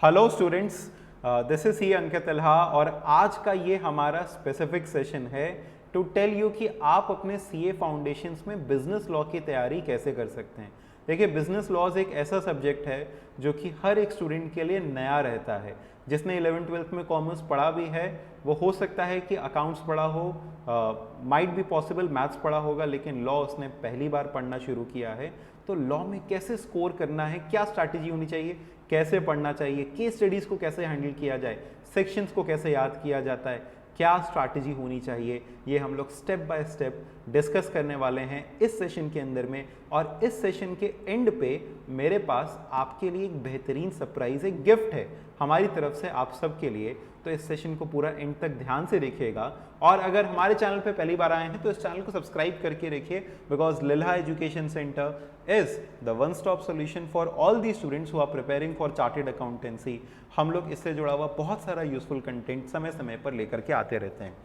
Hello students, this is C Ankit Talha और आज का ये हमारा स्पेसिफिक सेशन है टू टेल यू कि आप अपने सीए फाउंडेशंस में बिजनेस लॉ की तैयारी कैसे कर सकते हैं। देखिए, बिजनेस लॉज एक ऐसा सब्जेक्ट है जो कि हर एक स्टूडेंट के लिए नया रहता है। जिसने 11th-12th में कॉमर्स पढ़ा भी है वो हो सकता है कि अकाउंट्स पढ़ा हो, माइट बी पॉसिबल मैथ्स पढ़ा होगा, लेकिन लॉ उसने पहली बार पढ़ना शुरू किया है। तो लॉ में कैसे स्कोर करना है, क्या स्ट्रैटेजी होनी चाहिए, कैसे पढ़ना चाहिए, केस स्टडीज़ को कैसे हैंडल किया जाए, सेक्शंस को कैसे याद किया जाता है, क्या स्ट्रैटेजी होनी चाहिए, ये हम लोग स्टेप बाय स्टेप डिस्कस करने वाले हैं इस सेशन के अंदर में। और इस सेशन के एंड पे मेरे पास आपके लिए एक बेहतरीन सरप्राइज, एक गिफ्ट है हमारी तरफ से आप सब के लिए। तो इस सेशन को पूरा एंड तक ध्यान से देखिएगा। और अगर हमारे चैनल पे पहली बार आए हैं तो इस चैनल को सब्सक्राइब करके रखिए, बिकॉज लिल्हा education centre is the one stop solution for all the students who are preparing for chartered accountancy. हम लोग इससे जुड़ा हुआ बहुत सारा यूजफुल कंटेंट समय समय पर लेकर के आते रहते हैं।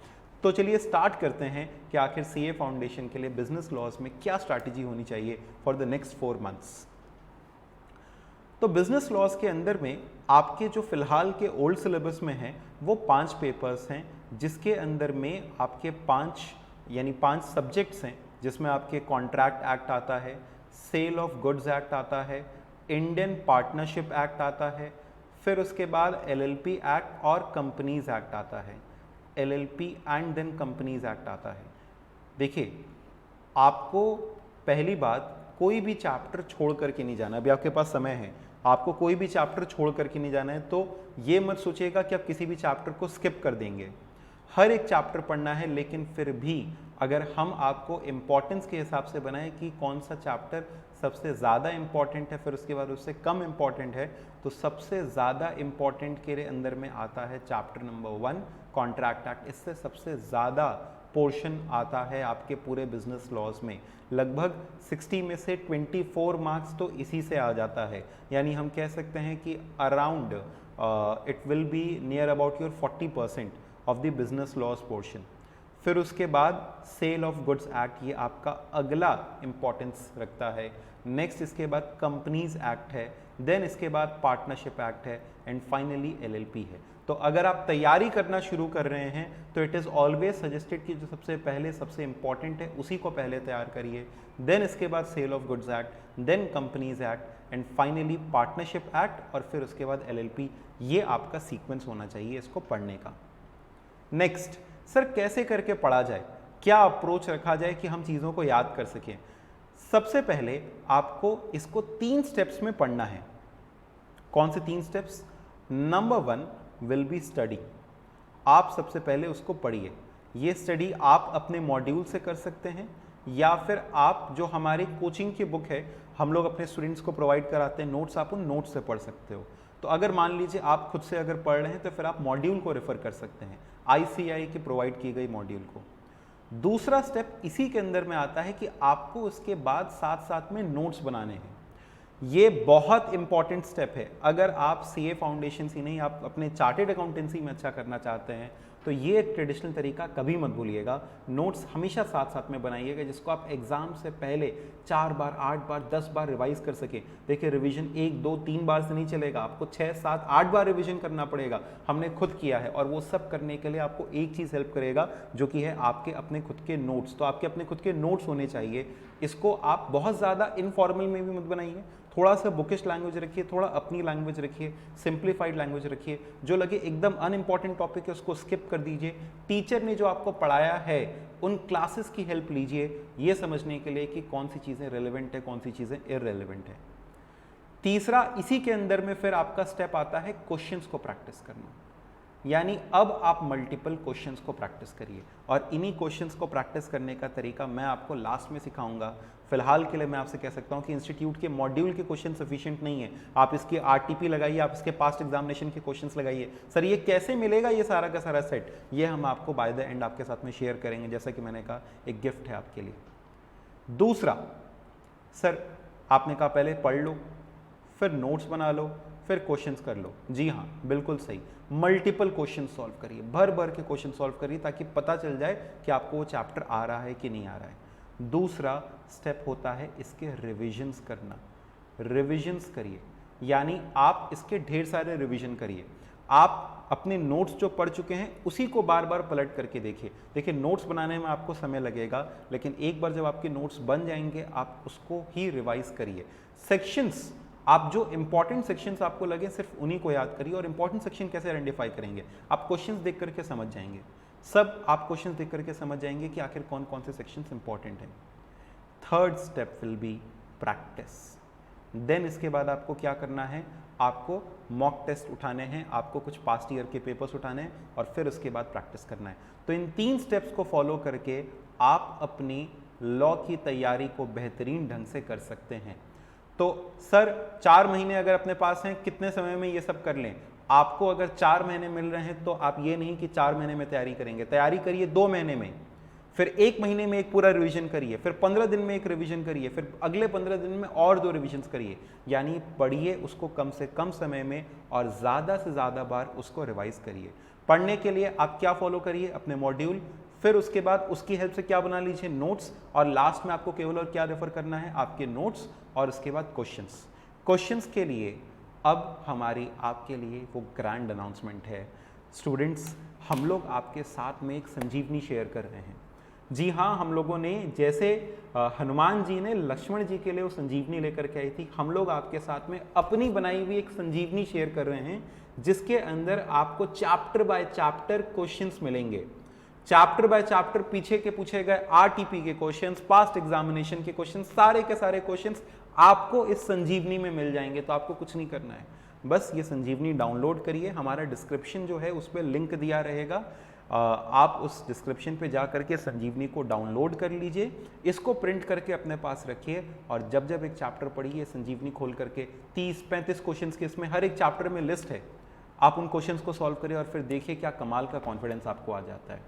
तो चलिए स्टार्ट करते हैं कि आखिर सीए फाउंडेशन के लिए बिजनेस लॉज में क्या स्ट्रैटेजी होनी चाहिए फॉर द नेक्स्ट 4 मंथ्स। तो बिजनेस लॉज के अंदर में आपके जो फिलहाल के ओल्ड सिलेबस में हैं वो 5 पेपर्स हैं, जिसके अंदर में आपके 5 सब्जेक्ट्स हैं, जिसमें आपके कॉन्ट्रैक्ट एक्ट आता है, सेल ऑफ गुड्स एक्ट आता है, इंडियन पार्टनरशिप एक्ट आता है, फिर उसके बाद एलएलपी एक्ट और कंपनीज एक्ट आता है, LLP and then companies act आता है। देखिए, आपको पहली बात कोई भी चैप्टर छोड़ करके नहीं जाना। अभी आपके पास समय है, आपको कोई भी चैप्टर छोड़ करके नहीं जाना है। तो ये मत सोचिएगा कि आप किसी भी चैप्टर को स्किप कर देंगे, हर एक चैप्टर पढ़ना है। लेकिन फिर भी अगर हम आपको इम्पोर्टेंस के हिसाब से बनाएं कि कौन सा चैप्टर सबसे ज़्यादा इम्पॉर्टेंट है, फिर उसके बाद उससे कम इम्पॉर्टेंट है, तो सबसे ज़्यादा इम्पॉर्टेंट के अंदर में आता है चैप्टर नंबर 1 कॉन्ट्रैक्ट एक्ट। इससे सबसे ज़्यादा पोर्शन आता है आपके पूरे बिजनेस लॉज में। लगभग 60 में से 24 मार्क्स तो इसी से आ जाता है। यानी हम कह सकते हैं कि around it will be near about your 40% of the business laws portion. फिर उसके बाद सेल ऑफ गुड्स एक्ट, ये आपका अगला इंपॉर्टेंस रखता है। नेक्स्ट इसके बाद कंपनीज एक्ट है, देन इसके बाद पार्टनरशिप एक्ट है, एंड फाइनली एलएलपी है। तो अगर आप तैयारी करना शुरू कर रहे हैं तो इट इज़ ऑलवेज सजेस्टेड कि जो सबसे पहले सबसे इंपॉर्टेंट है उसी को पहले तैयार करिए, देन इसके बाद sale of goods act, then companies act, and finally partnership act, और फिर उसके बाद एलएलपी। ये आपका सीक्वेंस होना चाहिए इसको पढ़ने का। नेक्स्ट, सर कैसे करके पढ़ा जाए, क्या अप्रोच रखा जाए कि हम चीज़ों को याद कर सकें। सबसे पहले आपको इसको 3 स्टेप्स में पढ़ना है। कौन से 3 steps? Number 1 will be study. आप सबसे पहले उसको पढ़िए। ये स्टडी आप अपने मॉड्यूल से कर सकते हैं, या फिर आप जो हमारी कोचिंग की बुक है हम लोग अपने स्टूडेंट्स को प्रोवाइड कराते हैं नोट्स, आप उन नोट्स से पढ़ सकते हो। तो अगर मान लीजिए आप खुद से अगर पढ़ रहे हैं तो फिर आप मॉड्यूल को रेफर कर सकते हैं, आईसीआई की प्रोवाइड की गई मॉड्यूल को। दूसरा स्टेप इसी के अंदर में आता है कि आपको उसके बाद साथ साथ में नोट्स बनाने हैं। ये बहुत इंपॉर्टेंट स्टेप है। अगर आप सीए फाउंडेशन ही नहीं, आप अपने चार्टेड अकाउंटेंसी में अच्छा करना चाहते हैं तो ये एक ट्रेडिशनल तरीका कभी मत भूलिएगा। नोट्स हमेशा साथ साथ में बनाइएगा, जिसको आप एग्जाम से पहले 4 बार, 8 बार, 10 बार रिवाइज कर सकें। देखिए, रिवीजन 1, 2, 3 बार से नहीं चलेगा, आपको 6, 7, 8 बार रिवीजन करना पड़ेगा। हमने खुद किया है, और वो सब करने के लिए आपको एक चीज़ हेल्प करेगा, जो कि है आपके अपने खुद के नोट्स। तो आपके अपने खुद के नोट्स होने चाहिए। इसको आप बहुत ज़्यादा इनफॉर्मल में भी मत बनाइए, थोड़ा सा बुकिश लैंग्वेज रखिए, थोड़ा अपनी लैंग्वेज रखिए, सिंप्लीफाइड लैंग्वेज रखिए। जो लगे एकदम अनइम्पॉर्टेंट टॉपिक है उसको स्किप कर दीजिए। टीचर ने जो आपको पढ़ाया है उन क्लासेस की हेल्प लीजिए, ये समझने के लिए कि कौन सी चीज़ें रेलेवेंट है, कौन सी चीज़ें इररेलेवेंट है। तीसरा, इसी के अंदर में फिर आपका स्टेप आता है क्वेश्चंस को प्रैक्टिस करना। यानी अब आप मल्टीपल क्वेश्चंस को प्रैक्टिस करिए, और इन्हीं क्वेश्चंस को प्रैक्टिस करने का तरीका मैं आपको लास्ट में सिखाऊंगा। फिलहाल के लिए मैं आपसे कह सकता हूं कि इंस्टीट्यूट के मॉड्यूल के क्वेश्चन सफिशिएंट नहीं है। आप इसकी आरटीपी लगाइए, आप इसके पास्ट एग्जामिनेशन के क्वेश्चंस लगाइए। सर ये कैसे मिलेगा ये सारा का सारा सेट, ये हम आपको बाय द एंड आपके साथ में शेयर करेंगे। जैसा कि मैंने कहा, एक गिफ्ट है आपके लिए। दूसरा, सर आपने कहा पहले पढ़ लो, फिर नोट्स बना लो, फिर क्वेश्चंस कर लो। जी हाँ, बिल्कुल सही। मल्टीपल क्वेश्चन सॉल्व करिए, भर भर के क्वेश्चन सॉल्व करिए, ताकि पता चल जाए कि आपको वो चैप्टर आ रहा है कि नहीं आ रहा है। दूसरा स्टेप होता है इसके रिविजन्स करना। रिविजन्स करिए। यानी आप इसके ढेर सारे रिवीजन करिए। आप अपने नोट्स जो पढ़ चुके हैं उसी को बार बार पलट करके देखिए। देखिए नोट्स बनाने में आपको समय लगेगा, लेकिन एक बार जब आपके नोट्स बन जाएंगे आप उसको ही रिवाइज करिए। सेक्शंस, आप जो इंपॉर्टेंट सेक्शंस आपको लगे सिर्फ उन्हीं को याद करिए। और इंपॉर्टेंट सेक्शन कैसे आइडेंटिफाई करेंगे, आप क्वेश्चंस देख करके समझ जाएंगे। सब आप क्वेश्चंस देख करके समझ जाएंगे कि आखिर कौन कौन से सेक्शंस इंपॉर्टेंट हैं। Third step will be practice. Then इसके बाद आपको क्या करना है, आपको मॉक टेस्ट उठाने हैं, आपको कुछ पास्ट ईयर के पेपर्स उठाने हैं और फिर उसके बाद प्रैक्टिस करना है। तो इन 3 स्टेप्स को फॉलो करके आप अपनी लॉ की तैयारी को बेहतरीन ढंग से कर सकते हैं। तो सर 4 महीने अगर अपने पास हैं, कितने समय में ये सब कर लें? आपको अगर 4 महीने मिल रहे हैं तो आप ये नहीं कि 4 महीने में तैयारी करेंगे, तैयारी करिए 2 महीने में, फिर 1 महीने में एक पूरा रिवीजन करिए, फिर 15 दिन में एक रिवीजन करिए, फिर अगले 15 दिन में और 2 रिवीजन्स करिए। यानी पढ़िए उसको कम से कम समय में और ज़्यादा से ज़्यादा बार उसको रिवाइज करिए। पढ़ने के लिए आप क्या फॉलो करिए, अपने मॉड्यूल, फिर उसके बाद उसकी हेल्प से क्या बना लीजिए, नोट्स, और लास्ट में आपको केवल और क्या रेफर करना है, आपके नोट्स और उसके बाद क्वेश्चंस। क्वेश्चंस के लिए अब हमारी आपके लिए वो ग्रैंड अनाउंसमेंट है। स्टूडेंट्स, हम लोग आपके साथ में एक संजीवनी शेयर कर रहे हैं। जी हाँ, हम लोगों ने जैसे हनुमान जी ने लक्ष्मण जी के लिए वो संजीवनी लेकर के आई थी, हम लोग आपके साथ में अपनी बनाई हुई एक संजीवनी शेयर कर रहे हैं, जिसके अंदर आपको चैप्टर बाय चैप्टर क्वेश्चंस मिलेंगे। चैप्टर बाय चैप्टर पीछे के पूछे गए आरटीपी के क्वेश्चंस, पास्ट एग्जामिनेशन के क्वेश्चंस, सारे के सारे क्वेश्चंस आपको इस संजीवनी में मिल जाएंगे। तो आपको कुछ नहीं करना है, बस ये संजीवनी डाउनलोड करिए। हमारा डिस्क्रिप्शन जो है उस पर लिंक दिया रहेगा, आप उस डिस्क्रिप्शन पे जा करके संजीवनी को डाउनलोड कर लीजिए, इसको प्रिंट करके अपने पास रखिए और जब जब एक चैप्टर पढ़िए संजीवनी खोल करके 30-35 क्वेश्चंस के इसमें हर एक चैप्टर में लिस्ट है, आप उन क्वेश्चंस को सॉल्व करिए और फिर देखिए क्या कमाल का कॉन्फिडेंस आपको आ जाता है।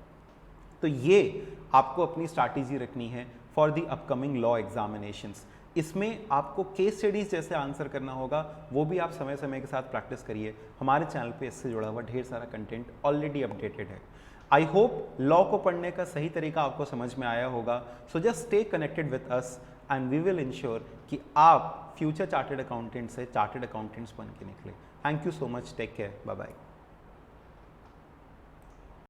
तो ये आपको अपनी स्ट्रैटेजी रखनी है for the upcoming law examinations. इसमें आपको केस स्टडीज जैसे आंसर करना होगा, वो भी आप समय समय के साथ प्रैक्टिस करिए। हमारे चैनल पे इससे जुड़ा हुआ ढेर सारा कंटेंट ऑलरेडी अपडेटेड है। आई होप लॉ को पढ़ने का सही तरीका आपको समझ में आया होगा। So just stay connected with us and we will ensure कि आप फ्यूचर चार्टर्ड अकाउंटेंट से चार्टर्ड अकाउंटेंट्स बन के निकले। Thank you so much, take care, bye bye.